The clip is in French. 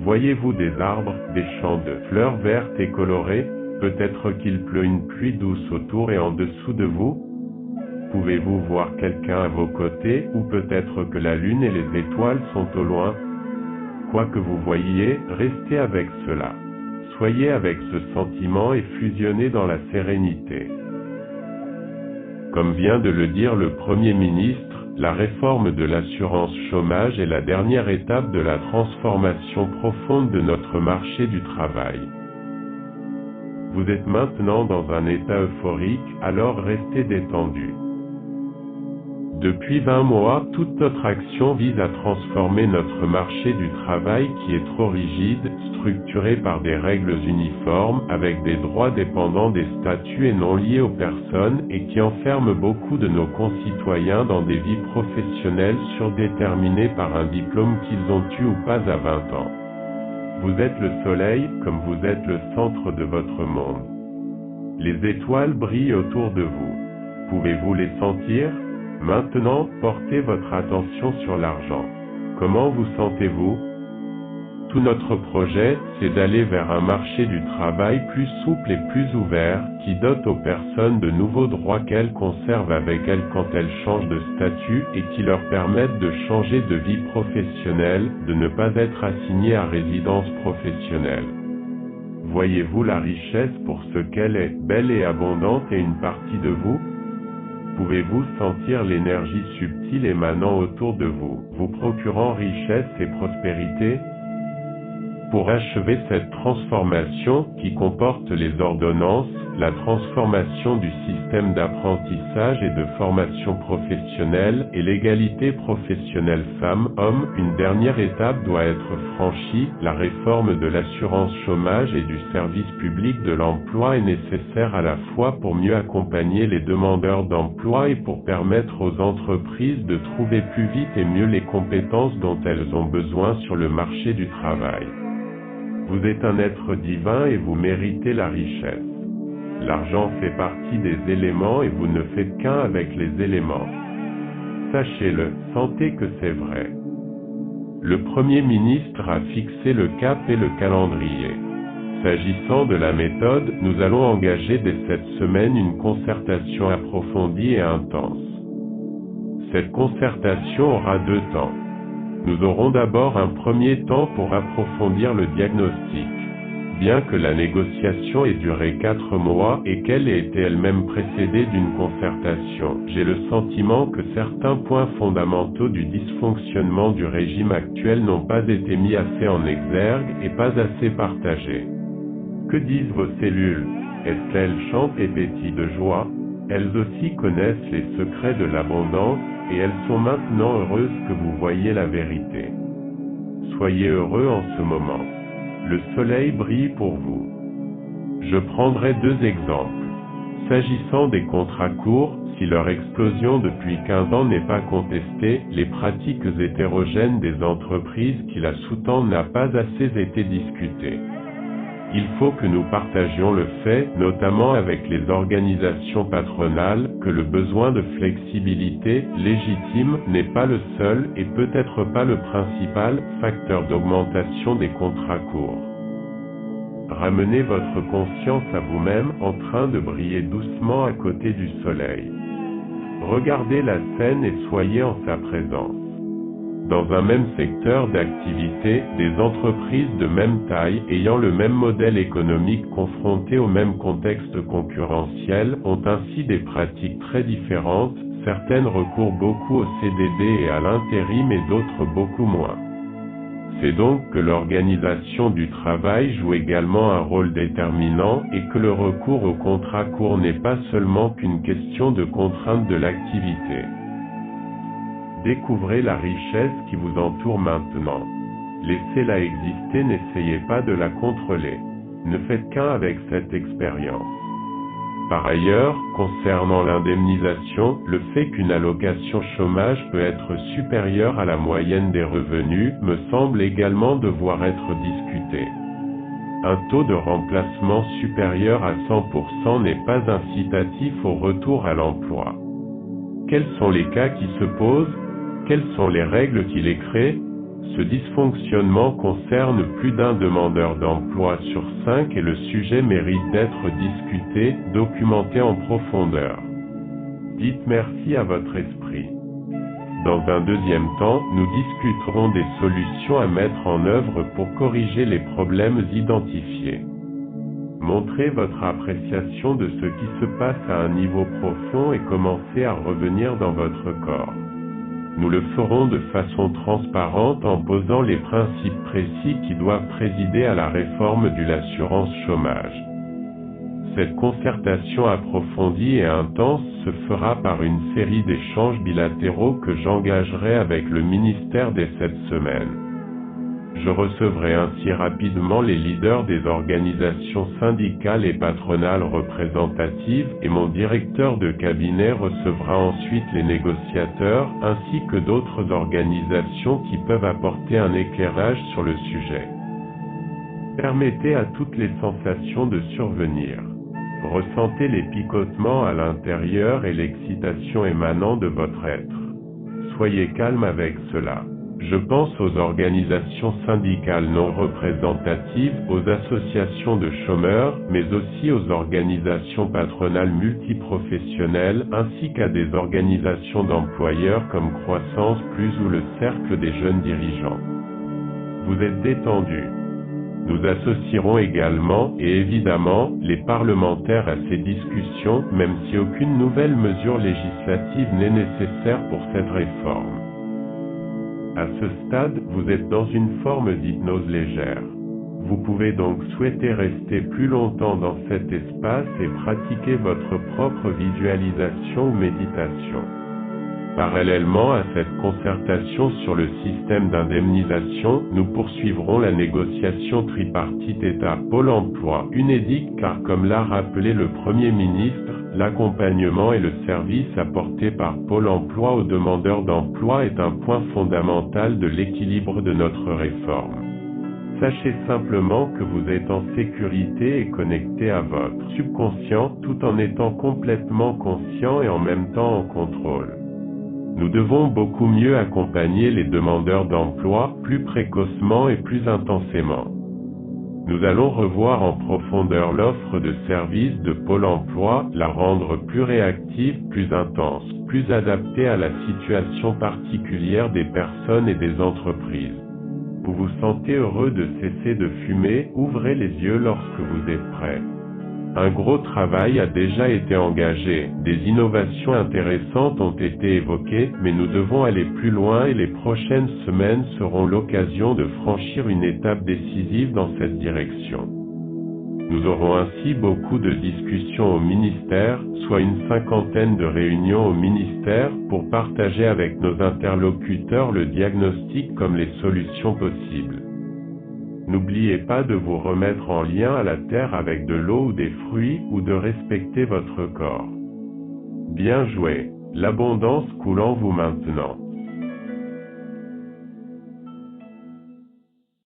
Voyez-vous des arbres, des champs de fleurs vertes et colorées? Peut-être qu'il pleut une pluie douce autour et en dessous de vous? Pouvez-vous voir quelqu'un à vos côtés, ou peut-être que la lune et les étoiles sont au loin? Quoi que vous voyiez, restez avec cela. Soyez avec ce sentiment et fusionnez dans la sérénité. Comme vient de le dire le Premier ministre, la réforme de l'assurance chômage est la dernière étape de la transformation profonde de notre marché du travail. Vous êtes maintenant dans un état euphorique, alors restez détendu. Depuis 20 mois, toute notre action vise à transformer notre marché du travail qui est trop rigide, structuré par des règles uniformes, avec des droits dépendants des statuts et non liés aux personnes, et qui enferme beaucoup de nos concitoyens dans des vies professionnelles surdéterminées par un diplôme qu'ils ont eu ou pas à 20 ans. Vous êtes le soleil, comme vous êtes le centre de votre monde. Les étoiles brillent autour de vous. Pouvez-vous les sentir? Maintenant, portez votre attention sur l'argent. Comment vous sentez-vous? Tout notre projet, c'est d'aller vers un marché du travail plus souple et plus ouvert, qui dote aux personnes de nouveaux droits qu'elles conservent avec elles quand elles changent de statut et qui leur permettent de changer de vie professionnelle, de ne pas être assignées à résidence professionnelle. Voyez-vous la richesse pour ce qu'elle est, belle et abondante et une partie de vous? Pouvez-vous sentir l'énergie subtile émanant autour de vous, vous procurant richesse et prospérité? Pour achever cette transformation, qui comporte les ordonnances, la transformation du système d'apprentissage et de formation professionnelle et l'égalité professionnelle femmes-hommes, une dernière étape doit être franchie. La réforme de l'assurance chômage et du service public de l'emploi est nécessaire à la fois pour mieux accompagner les demandeurs d'emploi et pour permettre aux entreprises de trouver plus vite et mieux les compétences dont elles ont besoin sur le marché du travail. Vous êtes un être divin et vous méritez la richesse. L'argent fait partie des éléments et vous ne faites qu'un avec les éléments. Sachez-le, sentez que c'est vrai. Le Premier ministre a fixé le cap et le calendrier. S'agissant de la méthode, nous allons engager dès cette semaine une concertation approfondie et intense. Cette concertation aura 2 temps. Nous aurons d'abord un premier temps pour approfondir le diagnostic. Bien que la négociation ait duré 4 mois et qu'elle ait été elle-même précédée d'une concertation, j'ai le sentiment que certains points fondamentaux du dysfonctionnement du régime actuel n'ont pas été mis assez en exergue et pas assez partagés. Que disent vos cellules? Est-ce qu'elles chantent et pétillent de joie? Elles aussi connaissent les secrets de l'abondance, et elles sont maintenant heureuses que vous voyiez la vérité. Soyez heureux en ce moment. Le soleil brille pour vous. Je prendrai 2 exemples. S'agissant des contrats courts, si leur explosion depuis 15 ans n'est pas contestée, les pratiques hétérogènes des entreprises qui la sous-tendent n'a pas assez été discutées. Il faut que nous partagions le fait, notamment avec les organisations patronales, que le besoin de flexibilité, légitime, n'est pas le seul, et peut-être pas le principal, facteur d'augmentation des contrats courts. Ramenez votre conscience à vous-même, en train de briller doucement à côté du soleil. Regardez la scène et soyez en sa présence. Dans un même secteur d'activité, des entreprises de même taille, ayant le même modèle économique confrontées au même contexte concurrentiel, ont ainsi des pratiques très différentes, certaines recourent beaucoup au CDD et à l'intérim et d'autres beaucoup moins. C'est donc que l'organisation du travail joue également un rôle déterminant et que le recours au contrat court n'est pas seulement qu'une question de contrainte de l'activité. Découvrez la richesse qui vous entoure maintenant. Laissez-la exister, n'essayez pas de la contrôler. Ne faites qu'un avec cette expérience. Par ailleurs, concernant l'indemnisation, le fait qu'une allocation chômage peut être supérieure à la moyenne des revenus me semble également devoir être discuté. Un taux de remplacement supérieur à 100% n'est pas incitatif au retour à l'emploi. Quels sont les cas qui se posent? Quelles sont les règles qui les créent? Ce dysfonctionnement concerne plus d'un demandeur d'emploi sur 5 et le sujet mérite d'être discuté, documenté en profondeur. Dites merci à votre esprit. Dans un deuxième temps, nous discuterons des solutions à mettre en œuvre pour corriger les problèmes identifiés. Montrez votre appréciation de ce qui se passe à un niveau profond et commencez à revenir dans votre corps. Nous le ferons de façon transparente en posant les principes précis qui doivent présider à la réforme de l'assurance chômage. Cette concertation approfondie et intense se fera par une série d'échanges bilatéraux que j'engagerai avec le ministère dès cette semaine. Je recevrai ainsi rapidement les leaders des organisations syndicales et patronales représentatives et mon directeur de cabinet recevra ensuite les négociateurs ainsi que d'autres organisations qui peuvent apporter un éclairage sur le sujet. Permettez à toutes les sensations de survenir. Ressentez les picotements à l'intérieur et l'excitation émanant de votre être. Soyez calme avec cela. Je pense aux organisations syndicales non représentatives, aux associations de chômeurs, mais aussi aux organisations patronales multiprofessionnelles, ainsi qu'à des organisations d'employeurs comme Croissance Plus ou le Cercle des jeunes dirigeants. Vous êtes détendus. Nous associerons également, et évidemment, les parlementaires à ces discussions, même si aucune nouvelle mesure législative n'est nécessaire pour cette réforme. À ce stade, vous êtes dans une forme d'hypnose légère. Vous pouvez donc souhaiter rester plus longtemps dans cet espace et pratiquer votre propre visualisation ou méditation. Parallèlement à cette concertation sur le système d'indemnisation, nous poursuivrons la négociation tripartite État-Pôle emploi, UNEDIC car comme l'a rappelé le Premier ministre, l'accompagnement et le service apporté par Pôle emploi aux demandeurs d'emploi est un point fondamental de l'équilibre de notre réforme. Sachez simplement que vous êtes en sécurité et connecté à votre subconscient tout en étant complètement conscient et en même temps en contrôle. Nous devons beaucoup mieux accompagner les demandeurs d'emploi, plus précocement et plus intensément. Nous allons revoir en profondeur l'offre de services de Pôle emploi, la rendre plus réactive, plus intense, plus adaptée à la situation particulière des personnes et des entreprises. Vous vous sentez heureux de cesser de fumer, ouvrez les yeux lorsque vous êtes prêt. Un gros travail a déjà été engagé, des innovations intéressantes ont été évoquées, mais nous devons aller plus loin et les prochaines semaines seront l'occasion de franchir une étape décisive dans cette direction. Nous aurons ainsi beaucoup de discussions au ministère, soit une 50aine de réunions au ministère, pour partager avec nos interlocuteurs le diagnostic comme les solutions possibles. N'oubliez pas de vous remettre en lien à la terre avec de l'eau ou des fruits, ou de respecter votre corps. Bien joué, l'abondance coule en vous maintenant.